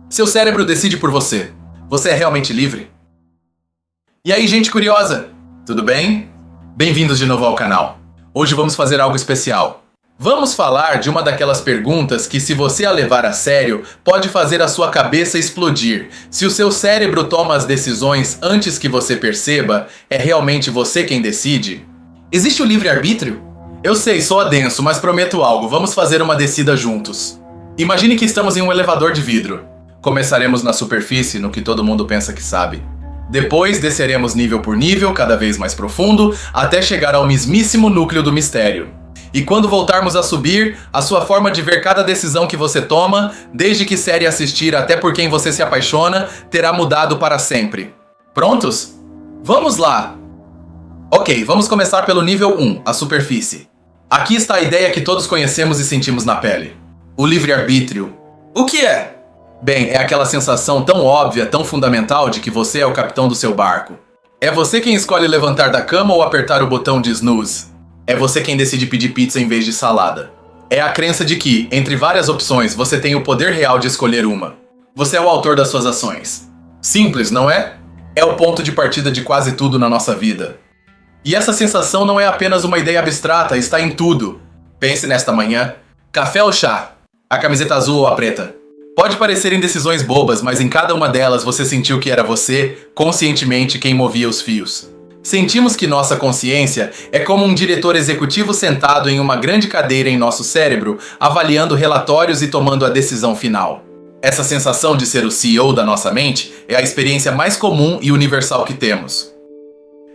Seu cérebro decide por você. Você é realmente livre? E aí, gente curiosa? Tudo bem? Bem-vindos de novo ao canal. Hoje vamos fazer algo especial. Vamos falar de uma daquelas perguntas que, se você a levar a sério, pode fazer a sua cabeça explodir. Se o seu cérebro toma as decisões antes que você perceba, é realmente você quem decide? Existe o livre-arbítrio? Eu sei, soa denso, mas prometo algo, vamos fazer uma descida juntos. Imagine que estamos em um elevador de vidro. Começaremos na superfície, no que todo mundo pensa que sabe. Depois desceremos nível por nível, cada vez mais profundo, até chegar ao mesmíssimo núcleo do mistério. E quando voltarmos a subir, a sua forma de ver cada decisão que você toma, desde que série assistir até por quem você se apaixona, terá mudado para sempre. Prontos? Vamos lá! Ok, vamos começar pelo nível 1, a superfície. Aqui está a ideia que todos conhecemos e sentimos na pele. O livre-arbítrio. O que é? Bem, é aquela sensação tão óbvia, tão fundamental de que você é o capitão do seu barco. É você quem escolhe levantar da cama ou apertar o botão de snooze. É você quem decide pedir pizza em vez de salada. É a crença de que, entre várias opções, você tem o poder real de escolher uma. Você é o autor das suas ações. Simples, não é? É o ponto de partida de quase tudo na nossa vida. E essa sensação não é apenas uma ideia abstrata, está em tudo. Pense nesta manhã. Café ou chá? A camiseta azul ou a preta? Pode parecer indecisões bobas, mas em cada uma delas você sentiu que era você, conscientemente, quem movia os fios. Sentimos que nossa consciência é como um diretor executivo sentado em uma grande cadeira em nosso cérebro, avaliando relatórios e tomando a decisão final. Essa sensação de ser o CEO da nossa mente é a experiência mais comum e universal que temos.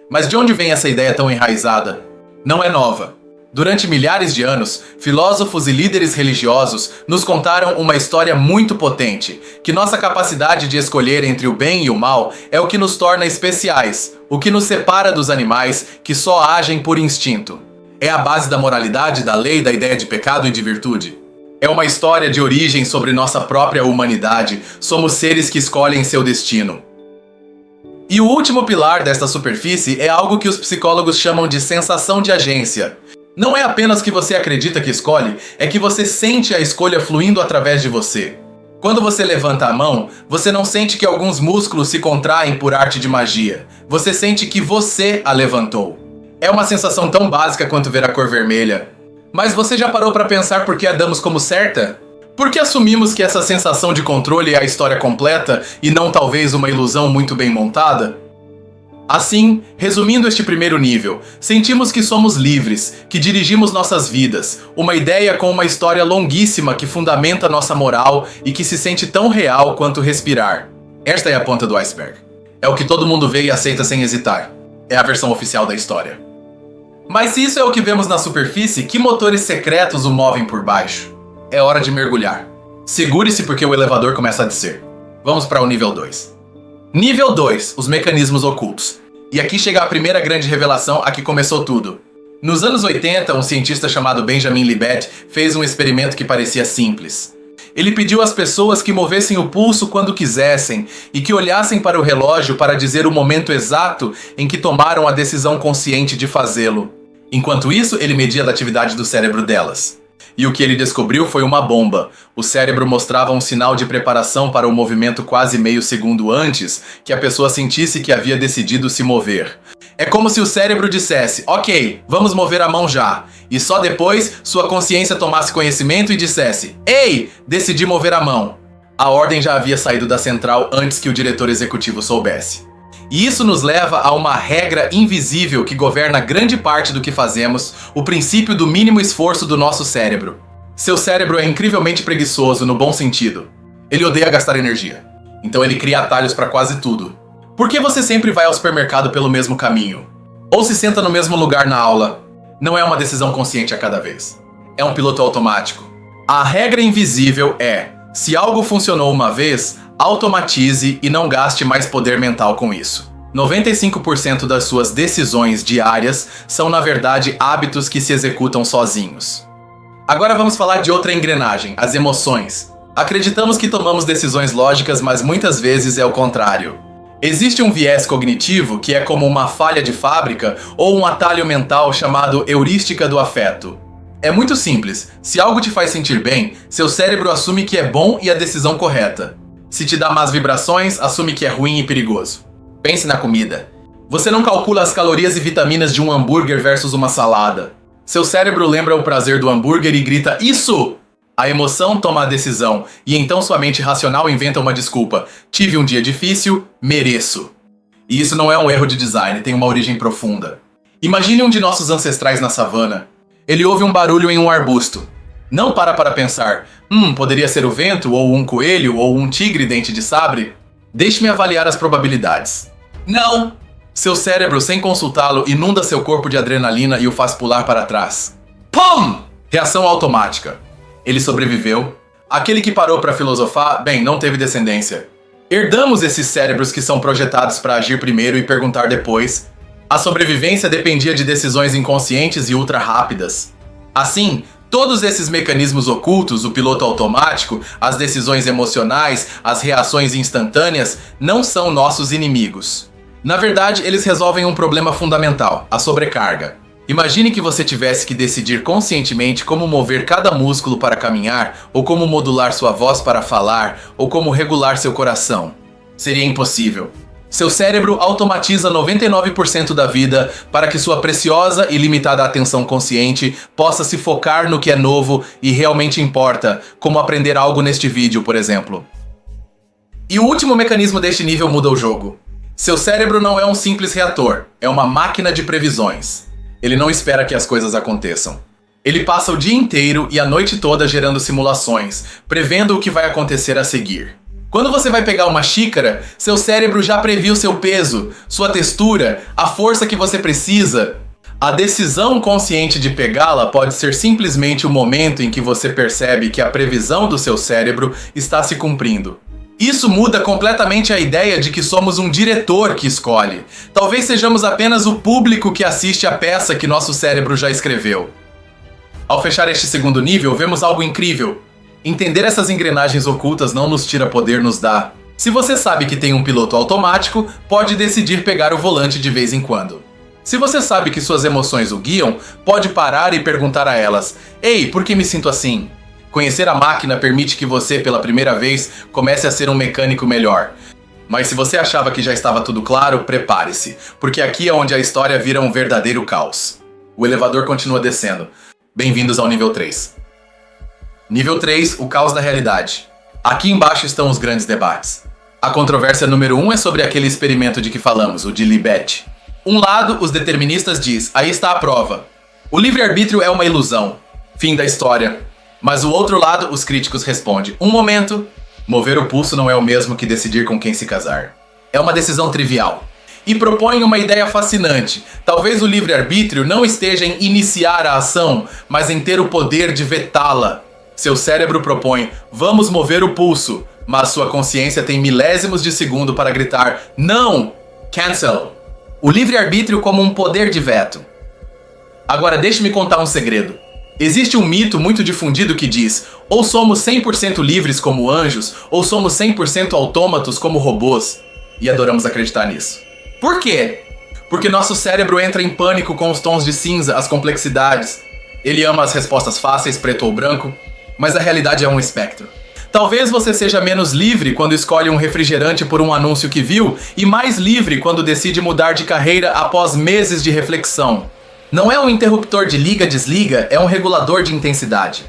Mas de onde vem essa ideia tão enraizada? Não é nova. Durante milhares de anos, filósofos e líderes religiosos nos contaram uma história muito potente, que nossa capacidade de escolher entre o bem e o mal é o que nos torna especiais, o que nos separa dos animais que só agem por instinto. É a base da moralidade, da lei, da ideia de pecado e de virtude. É uma história de origem sobre nossa própria humanidade, somos seres que escolhem seu destino. E o último pilar desta superfície é algo que os psicólogos chamam de sensação de agência. Não é apenas que você acredita que escolhe, é que você sente a escolha fluindo através de você. Quando você levanta a mão, você não sente que alguns músculos se contraem por arte de magia. Você sente que você a levantou. É uma sensação tão básica quanto ver a cor vermelha. Mas você já parou para pensar por que a damos como certa? Por que assumimos que essa sensação de controle é a história completa e não talvez uma ilusão muito bem montada? Assim, resumindo este primeiro nível, sentimos que somos livres, que dirigimos nossas vidas, uma ideia com uma história longuíssima que fundamenta nossa moral e que se sente tão real quanto respirar. Esta é a ponta do iceberg. É o que todo mundo vê e aceita sem hesitar. É a versão oficial da história. Mas se isso é o que vemos na superfície, que motores secretos o movem por baixo? É hora de mergulhar. Segure-se porque o elevador começa a descer. Vamos para o nível 2. Nível 2, os mecanismos ocultos. E aqui chega a primeira grande revelação a que começou tudo. Nos anos 80, um cientista chamado Benjamin Libet fez um experimento que parecia simples. Ele pediu às pessoas que movessem o pulso quando quisessem e que olhassem para o relógio para dizer o momento exato em que tomaram a decisão consciente de fazê-lo. Enquanto isso, ele media a atividade do cérebro delas. E o que ele descobriu foi uma bomba. O cérebro mostrava um sinal de preparação para o movimento quase meio segundo antes que a pessoa sentisse que havia decidido se mover. É como se o cérebro dissesse, ok, vamos mover a mão já. E só depois sua consciência tomasse conhecimento e dissesse, ei, decidi mover a mão. A ordem já havia saído da central antes que o diretor executivo soubesse. E isso nos leva a uma regra invisível que governa grande parte do que fazemos, o princípio do mínimo esforço do nosso cérebro. Seu cérebro é incrivelmente preguiçoso no bom sentido. Ele odeia gastar energia. Então ele cria atalhos para quase tudo. Por que você sempre vai ao supermercado pelo mesmo caminho? Ou se senta no mesmo lugar na aula? Não é uma decisão consciente a cada vez. É um piloto automático. A regra invisível é, se algo funcionou uma vez, automatize e não gaste mais poder mental com isso. 95% das suas decisões diárias são, na verdade, hábitos que se executam sozinhos. Agora vamos falar de outra engrenagem, as emoções. Acreditamos que tomamos decisões lógicas, mas muitas vezes é o contrário. Existe um viés cognitivo que é como uma falha de fábrica ou um atalho mental chamado heurística do afeto. É muito simples, se algo te faz sentir bem, seu cérebro assume que é bom e a decisão correta. Se te dá más vibrações, assume que é ruim e perigoso. Pense na comida. Você não calcula as calorias e vitaminas de um hambúrguer versus uma salada. Seu cérebro lembra o prazer do hambúrguer e grita "Isso!". A emoção toma a decisão, e então sua mente racional inventa uma desculpa. Tive um dia difícil, mereço. E isso não é um erro de design, tem uma origem profunda. Imagine um de nossos ancestrais na savana. Ele ouve um barulho em um arbusto. Não para pensar, poderia ser o vento, ou um coelho, ou um tigre dente de sabre? Deixe-me avaliar as probabilidades. Não! Seu cérebro, sem consultá-lo, inunda seu corpo de adrenalina e o faz pular para trás. Pum! Reação automática. Ele sobreviveu. Aquele que parou para filosofar, não teve descendência. Herdamos esses cérebros que são projetados para agir primeiro e perguntar depois. A sobrevivência dependia de decisões inconscientes e ultra rápidas. Assim, todos esses mecanismos ocultos, o piloto automático, as decisões emocionais, as reações instantâneas, não são nossos inimigos. Na verdade, eles resolvem um problema fundamental, a sobrecarga. Imagine que você tivesse que decidir conscientemente como mover cada músculo para caminhar, ou como modular sua voz para falar, ou como regular seu coração. Seria impossível. Seu cérebro automatiza 99% da vida para que sua preciosa e limitada atenção consciente possa se focar no que é novo e realmente importa, como aprender algo neste vídeo, por exemplo. E o último mecanismo deste nível muda o jogo. Seu cérebro não é um simples reator, é uma máquina de previsões. Ele não espera que as coisas aconteçam. Ele passa o dia inteiro e a noite toda gerando simulações, prevendo o que vai acontecer a seguir. Quando você vai pegar uma xícara, seu cérebro já previu seu peso, sua textura, a força que você precisa. A decisão consciente de pegá-la pode ser simplesmente o momento em que você percebe que a previsão do seu cérebro está se cumprindo. Isso muda completamente a ideia de que somos um diretor que escolhe. Talvez sejamos apenas o público que assiste a peça que nosso cérebro já escreveu. Ao fechar este segundo nível, vemos algo incrível. Entender essas engrenagens ocultas não nos tira poder, nos dá. Se você sabe que tem um piloto automático, pode decidir pegar o volante de vez em quando. Se você sabe que suas emoções o guiam, pode parar e perguntar a elas: "Ei, por que me sinto assim?" Conhecer a máquina permite que você, pela primeira vez, comece a ser um mecânico melhor. Mas se você achava que já estava tudo claro, prepare-se, porque aqui é onde a história vira um verdadeiro caos. O elevador continua descendo. Bem-vindos ao nível 3. Nível 3, o caos da realidade. Aqui embaixo estão os grandes debates. A controvérsia número 1 é sobre aquele experimento de que falamos, o de Libet. Um lado, os deterministas diz, aí está a prova. O livre-arbítrio é uma ilusão. Fim da história. Mas o outro lado, os críticos respondem, um momento, mover o pulso não é o mesmo que decidir com quem se casar. É uma decisão trivial. E propõem uma ideia fascinante. Talvez o livre-arbítrio não esteja em iniciar a ação, mas em ter o poder de vetá-la. Seu cérebro propõe, vamos mover o pulso, mas sua consciência tem milésimos de segundo para gritar, não, cancel. O livre-arbítrio como um poder de veto. Agora deixe-me contar um segredo. Existe um mito muito difundido que diz, ou somos 100% livres como anjos, ou somos 100% autômatos como robôs. E adoramos acreditar nisso. Por quê? Porque nosso cérebro entra em pânico com os tons de cinza, as complexidades. Ele ama as respostas fáceis, preto ou branco, mas a realidade é um espectro. Talvez você seja menos livre quando escolhe um refrigerante por um anúncio que viu, e mais livre quando decide mudar de carreira após meses de reflexão. Não é um interruptor de liga-desliga, é um regulador de intensidade.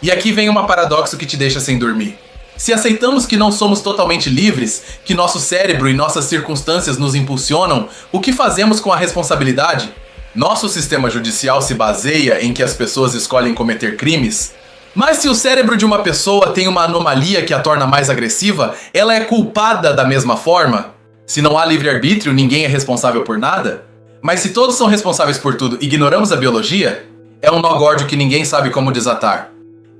E aqui vem um paradoxo que te deixa sem dormir. Se aceitamos que não somos totalmente livres, que nosso cérebro e nossas circunstâncias nos impulsionam, o que fazemos com a responsabilidade? Nosso sistema judicial se baseia em que as pessoas escolhem cometer crimes? Mas se o cérebro de uma pessoa tem uma anomalia que a torna mais agressiva, ela é culpada da mesma forma? Se não há livre-arbítrio, ninguém é responsável por nada? Mas se todos são responsáveis por tudo e ignoramos a biologia, é um nó górdio que ninguém sabe como desatar.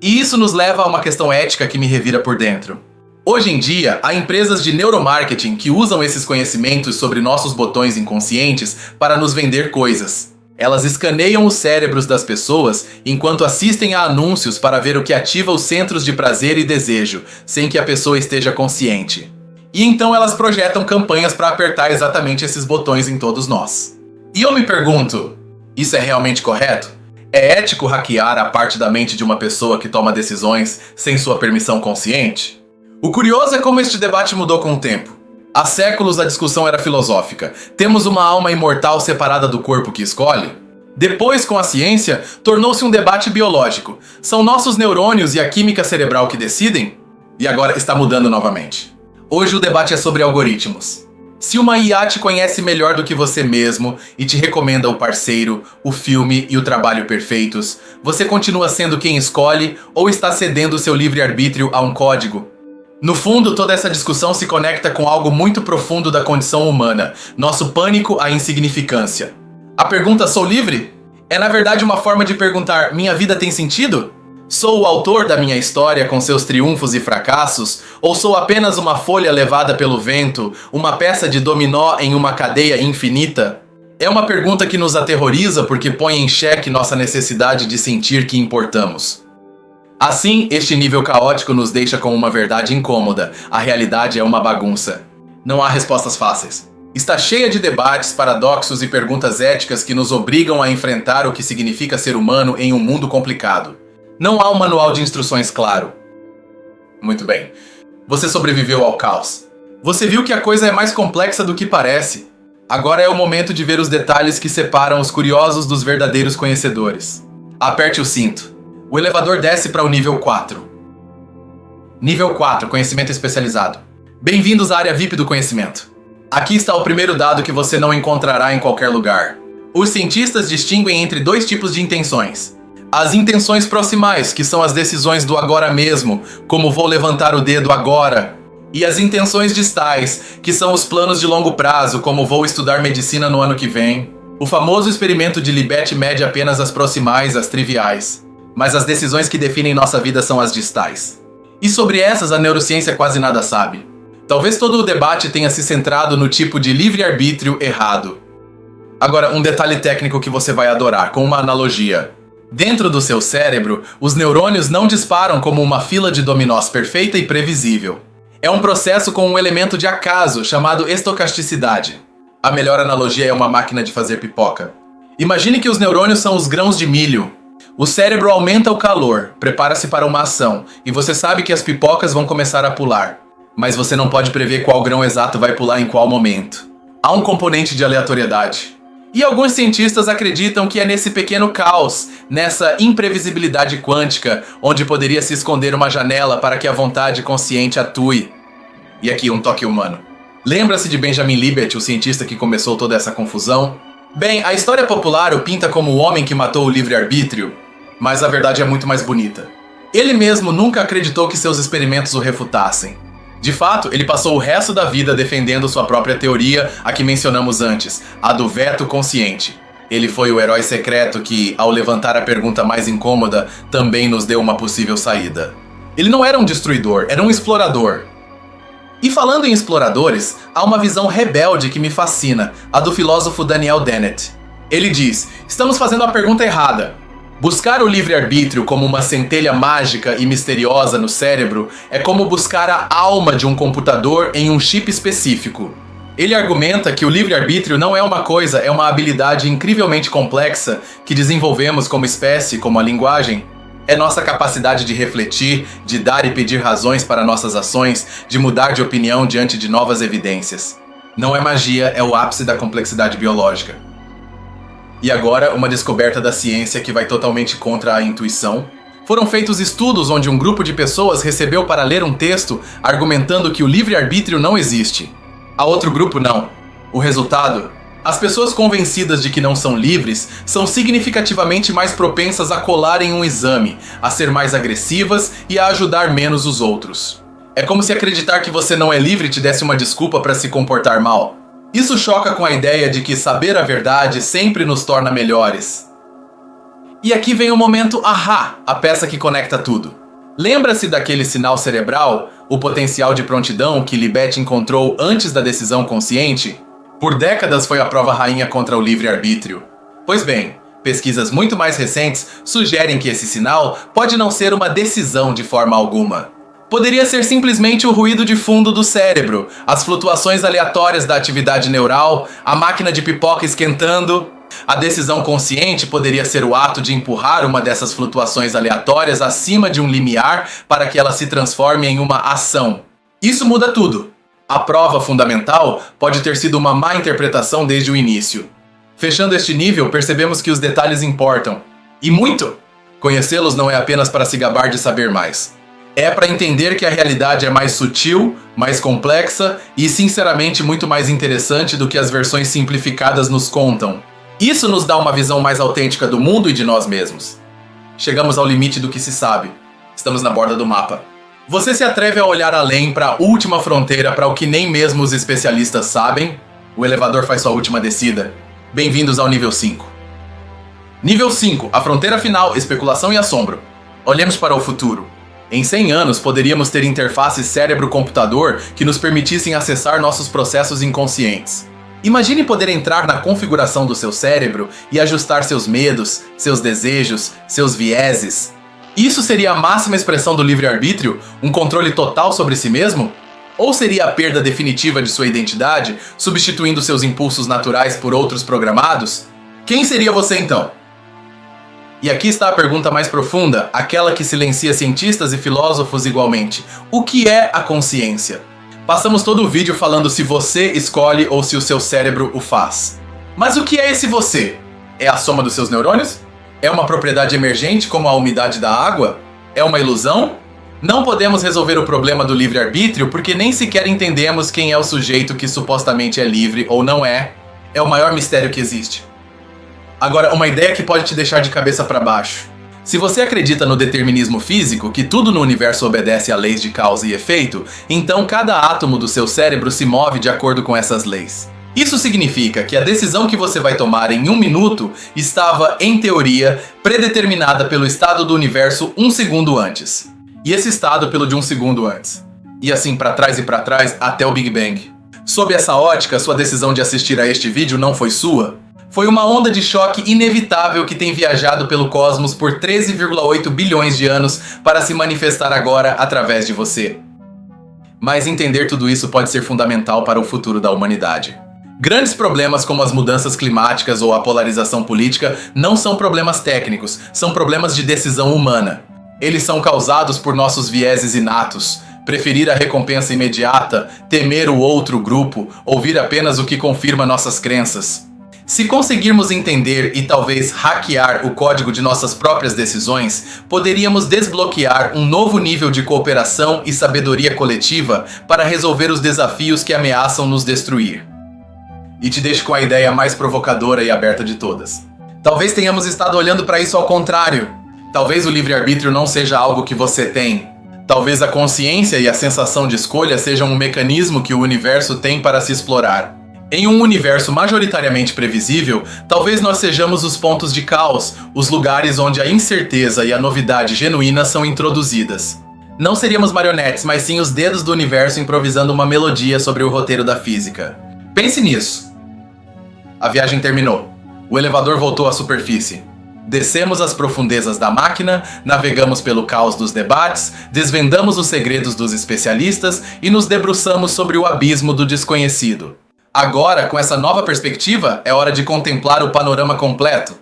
E isso nos leva a uma questão ética que me revira por dentro. Hoje em dia, há empresas de neuromarketing que usam esses conhecimentos sobre nossos botões inconscientes para nos vender coisas. Elas escaneiam os cérebros das pessoas enquanto assistem a anúncios para ver o que ativa os centros de prazer e desejo, sem que a pessoa esteja consciente. E então elas projetam campanhas para apertar exatamente esses botões em todos nós. E eu me pergunto, isso é realmente correto? É ético hackear a parte da mente de uma pessoa que toma decisões sem sua permissão consciente? O curioso é como este debate mudou com o tempo. Há séculos a discussão era filosófica. Temos uma alma imortal separada do corpo que escolhe? Depois, com a ciência, tornou-se um debate biológico. São nossos neurônios e a química cerebral que decidem? E agora está mudando novamente. Hoje o debate é sobre algoritmos. Se uma IA te conhece melhor do que você mesmo e te recomenda o parceiro, o filme e o trabalho perfeitos, você continua sendo quem escolhe ou está cedendo seu livre-arbítrio a um código? No fundo, toda essa discussão se conecta com algo muito profundo da condição humana, nosso pânico à insignificância. A pergunta "sou livre?" é na verdade uma forma de perguntar "minha vida tem sentido?" Sou o autor da minha história com seus triunfos e fracassos? Ou sou apenas uma folha levada pelo vento, uma peça de dominó em uma cadeia infinita? É uma pergunta que nos aterroriza porque põe em xeque nossa necessidade de sentir que importamos. Assim, este nível caótico nos deixa com uma verdade incômoda: a realidade é uma bagunça. Não há respostas fáceis. Está cheia de debates, paradoxos e perguntas éticas que nos obrigam a enfrentar o que significa ser humano em um mundo complicado. Não há um manual de instruções claro. Muito bem. Você sobreviveu ao caos. Você viu que a coisa é mais complexa do que parece. Agora é o momento de ver os detalhes que separam os curiosos dos verdadeiros conhecedores. Aperte o cinto. O elevador desce para o nível 4. Nível 4, conhecimento especializado. Bem-vindos à área VIP do conhecimento. Aqui está o primeiro dado que você não encontrará em qualquer lugar. Os cientistas distinguem entre dois tipos de intenções. As intenções proximais, que são as decisões do agora mesmo, como vou levantar o dedo agora. E as intenções distais, que são os planos de longo prazo, como vou estudar medicina no ano que vem. O famoso experimento de Libet mede apenas as proximais, as triviais. Mas as decisões que definem nossa vida são as distais. E sobre essas a neurociência quase nada sabe. Talvez todo o debate tenha se centrado no tipo de livre-arbítrio errado. Agora, um detalhe técnico que você vai adorar, com uma analogia. Dentro do seu cérebro, os neurônios não disparam como uma fila de dominós perfeita e previsível. É um processo com um elemento de acaso, chamado estocasticidade. A melhor analogia é uma máquina de fazer pipoca. Imagine que os neurônios são os grãos de milho. O cérebro aumenta o calor, prepara-se para uma ação, e você sabe que as pipocas vão começar a pular. Mas você não pode prever qual grão exato vai pular em qual momento. Há um componente de aleatoriedade. E alguns cientistas acreditam que é nesse pequeno caos, nessa imprevisibilidade quântica, onde poderia se esconder uma janela para que a vontade consciente atue. E aqui um toque humano. Lembra-se de Benjamin Libet, o cientista que começou toda essa confusão? Bem, a história popular o pinta como o homem que matou o livre-arbítrio, mas a verdade é muito mais bonita. Ele mesmo nunca acreditou que seus experimentos o refutassem. De fato, ele passou o resto da vida defendendo sua própria teoria, a que mencionamos antes, a do veto consciente. Ele foi o herói secreto que, ao levantar a pergunta mais incômoda, também nos deu uma possível saída. Ele não era um destruidor, era um explorador. E falando em exploradores, há uma visão rebelde que me fascina, a do filósofo Daniel Dennett. Ele diz: estamos fazendo a pergunta errada. Buscar o livre-arbítrio como uma centelha mágica e misteriosa no cérebro é como buscar a alma de um computador em um chip específico. Ele argumenta que o livre-arbítrio não é uma coisa, é uma habilidade incrivelmente complexa que desenvolvemos como espécie, como a linguagem. É nossa capacidade de refletir, de dar e pedir razões para nossas ações, de mudar de opinião diante de novas evidências. Não é magia, é o ápice da complexidade biológica. E agora, uma descoberta da ciência que vai totalmente contra a intuição. Foram feitos estudos onde um grupo de pessoas recebeu para ler um texto argumentando que o livre-arbítrio não existe. A outro grupo não. O resultado? As pessoas convencidas de que não são livres são significativamente mais propensas a colarem um exame, a ser mais agressivas e a ajudar menos os outros. É como se acreditar que você não é livre te desse uma desculpa para se comportar mal. Isso choca com a ideia de que saber a verdade sempre nos torna melhores. E aqui vem o momento ahá, a peça que conecta tudo. Lembra-se daquele sinal cerebral, o potencial de prontidão que Libet encontrou antes da decisão consciente? Por décadas foi a prova rainha contra o livre-arbítrio. Pois bem, pesquisas muito mais recentes sugerem que esse sinal pode não ser uma decisão de forma alguma. Poderia ser simplesmente o ruído de fundo do cérebro, as flutuações aleatórias da atividade neural, a máquina de pipoca esquentando. A decisão consciente poderia ser o ato de empurrar uma dessas flutuações aleatórias acima de um limiar para que ela se transforme em uma ação. Isso muda tudo. A prova fundamental pode ter sido uma má interpretação desde o início. Fechando este nível, percebemos que os detalhes importam. E muito! Conhecê-los não é apenas para se gabar de saber mais. É para entender que a realidade é mais sutil, mais complexa e, sinceramente, muito mais interessante do que as versões simplificadas nos contam. Isso nos dá uma visão mais autêntica do mundo e de nós mesmos. Chegamos ao limite do que se sabe. Estamos na borda do mapa. Você se atreve a olhar além para a última fronteira, para o que nem mesmo os especialistas sabem? O elevador faz sua última descida. Bem-vindos ao nível 5. Nível 5, a fronteira final, especulação e assombro. Olhemos para o futuro. Em 100 anos, poderíamos ter interfaces cérebro-computador que nos permitissem acessar nossos processos inconscientes. Imagine poder entrar na configuração do seu cérebro e ajustar seus medos, seus desejos, seus vieses. Isso seria a máxima expressão do livre-arbítrio? Um controle total sobre si mesmo? Ou seria a perda definitiva de sua identidade, substituindo seus impulsos naturais por outros programados? Quem seria você então? E aqui está a pergunta mais profunda, aquela que silencia cientistas e filósofos igualmente. O que é a consciência? Passamos todo o vídeo falando se você escolhe ou se o seu cérebro o faz. Mas o que é esse você? É a soma dos seus neurônios? É uma propriedade emergente como a umidade da água? É uma ilusão? Não podemos resolver o problema do livre-arbítrio porque nem sequer entendemos quem é o sujeito que supostamente é livre ou não é. É o maior mistério que existe. Agora, uma ideia que pode te deixar de cabeça para baixo. Se você acredita no determinismo físico, que tudo no universo obedece a leis de causa e efeito, então cada átomo do seu cérebro se move de acordo com essas leis. Isso significa que a decisão que você vai tomar em 1 minuto estava, em teoria, predeterminada pelo estado do universo 1 segundo antes. E esse estado pelo de 1 segundo antes. E assim para trás até o Big Bang. Sob essa ótica, sua decisão de assistir a este vídeo não foi sua. Foi uma onda de choque inevitável que tem viajado pelo cosmos por 13,8 bilhões de anos para se manifestar agora através de você. Mas entender tudo isso pode ser fundamental para o futuro da humanidade. Grandes problemas como as mudanças climáticas ou a polarização política não são problemas técnicos, são problemas de decisão humana. Eles são causados por nossos vieses inatos, preferir a recompensa imediata, temer o outro grupo, ouvir apenas o que confirma nossas crenças. Se conseguirmos entender e talvez hackear o código de nossas próprias decisões, poderíamos desbloquear um novo nível de cooperação e sabedoria coletiva para resolver os desafios que ameaçam nos destruir. E te deixo com a ideia mais provocadora e aberta de todas. Talvez tenhamos estado olhando para isso ao contrário. Talvez o livre-arbítrio não seja algo que você tem. Talvez a consciência e a sensação de escolha sejam um mecanismo que o universo tem para se explorar. Em um universo majoritariamente previsível, talvez nós sejamos os pontos de caos, os lugares onde a incerteza e a novidade genuína são introduzidas. Não seríamos marionetes, mas sim os dedos do universo improvisando uma melodia sobre o roteiro da física. Pense nisso. A viagem terminou. O elevador voltou à superfície. Descemos as profundezas da máquina, navegamos pelo caos dos debates, desvendamos os segredos dos especialistas e nos debruçamos sobre o abismo do desconhecido. Agora, com essa nova perspectiva, é hora de contemplar o panorama completo.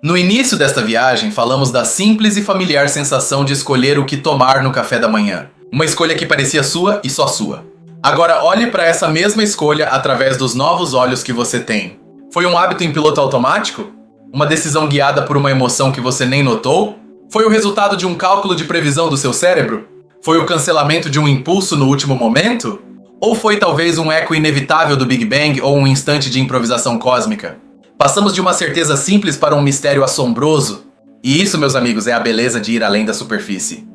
No início desta viagem, falamos da simples e familiar sensação de escolher o que tomar no café da manhã. Uma escolha que parecia sua e só sua. Agora olhe para essa mesma escolha através dos novos olhos que você tem. Foi um hábito em piloto automático? Uma decisão guiada por uma emoção que você nem notou? Foi o resultado de um cálculo de previsão do seu cérebro? Foi o cancelamento de um impulso no último momento? Ou foi talvez um eco inevitável do Big Bang ou um instante de improvisação cósmica? Passamos de uma certeza simples para um mistério assombroso. E isso, meus amigos, é a beleza de ir além da superfície.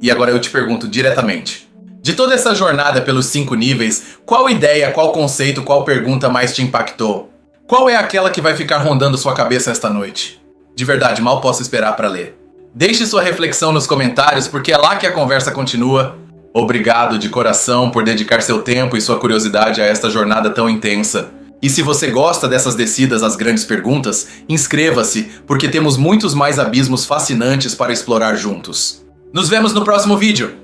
E agora eu te pergunto diretamente. De toda essa jornada pelos 5 níveis, qual ideia, qual conceito, qual pergunta mais te impactou? Qual é aquela que vai ficar rondando sua cabeça esta noite? De verdade, mal posso esperar para ler. Deixe sua reflexão nos comentários, porque é lá que a conversa continua. Obrigado de coração por dedicar seu tempo e sua curiosidade a esta jornada tão intensa. E se você gosta dessas descidas às grandes perguntas, inscreva-se, porque temos muitos mais abismos fascinantes para explorar juntos. Nos vemos no próximo vídeo!